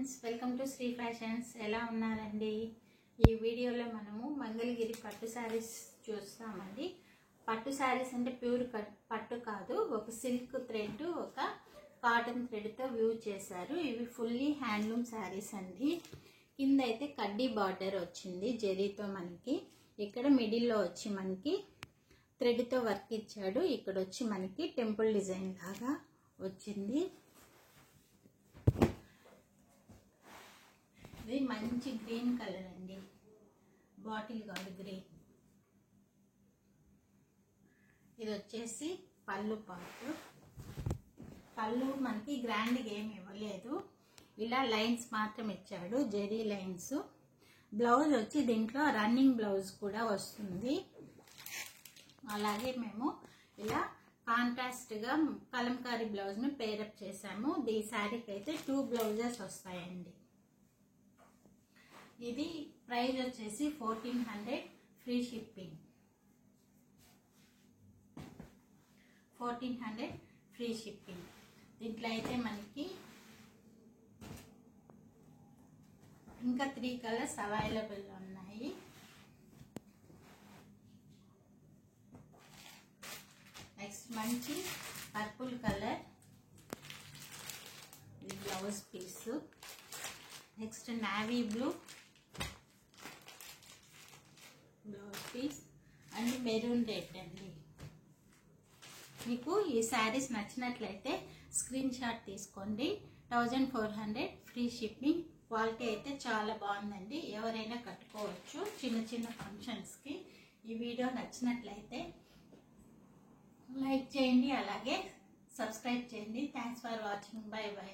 Friends, welcome to Sri fashions. ఎలా ఉన్నారండి? ఈ వీడియోలో మనము మంగళగిరి పట్టు శారీస్ చూస్తామండి. పట్టు శారీస్ అంటే ప్యూర్ పట్టు కాదు, ఒక సిల్క్ థ్రెడ్, ఒక కాటన్ థ్రెడ్తో వ్యూ చేశారు. ఇవి ఫుల్లీ హ్యాండ్లూమ్ శారీస్ అండి. కింద అయితే కడ్డీ బార్డర్ వచ్చింది జరీతో. మనకి ఇక్కడ మిడిల్లో వచ్చి మనకి థ్రెడ్తో వర్క్ ఇచ్చాడు. ఇక్కడ వచ్చి మనకి టెంపుల్ డిజైన్ లాగా వచ్చింది. ఇది మంచి గ్రీన్ కలర్ అండి, బాటిల్ కాదు గ్రీన్. ఇది వచ్చేసి పళ్ళు పార్ట్. పళ్ళు మనకి గ్రాండ్గా ఏమి ఇవ్వలేదు, ఇలా లైన్స్ మాత్రం ఇచ్చాడు, జెరీ లైన్స్. బ్లౌజ్ వచ్చి దీంట్లో రన్నింగ్ బ్లౌజ్ కూడా వస్తుంది. అలాగే మేము ఇలా కాంట్రాస్ట్గా కలంకారీ బ్లౌజ్ని పేరప్ చేసాము. ఈ శారీకి అయితే 2 బ్లౌజెస్ వస్తాయండి. ఇది ప్రైస్ వచ్చేసి 1400, ఫ్రీ షిప్పింగ్. 1400 free shipping. దీంట్లో అయితే మనకి ఇంకా 3 కలర్స్ అవైలబుల్ ఉన్నాయి. నెక్స్ట్ మంచి పర్పుల్ కలర్, ఇది blouse piece. Next navy blue blouse piece and maroon red అండి. మీకు ఈ శారీస్ నచ్చినట్లయితే స్క్రీన్ షాట్ తీసుకోండి. 1400 ఫ్రీ షిప్పింగ్. క్వాలిటీ అయితే చాలా బాగుందండి, ఎవరైనా కట్టుకోవచ్చు చిన్న చిన్న ఫంక్షన్స్కి. ఈ వీడియో నచ్చినట్లయితే లైక్ చేయండి, అలాగే సబ్స్క్రైబ్ చేయండి. Thanks for watching. By by.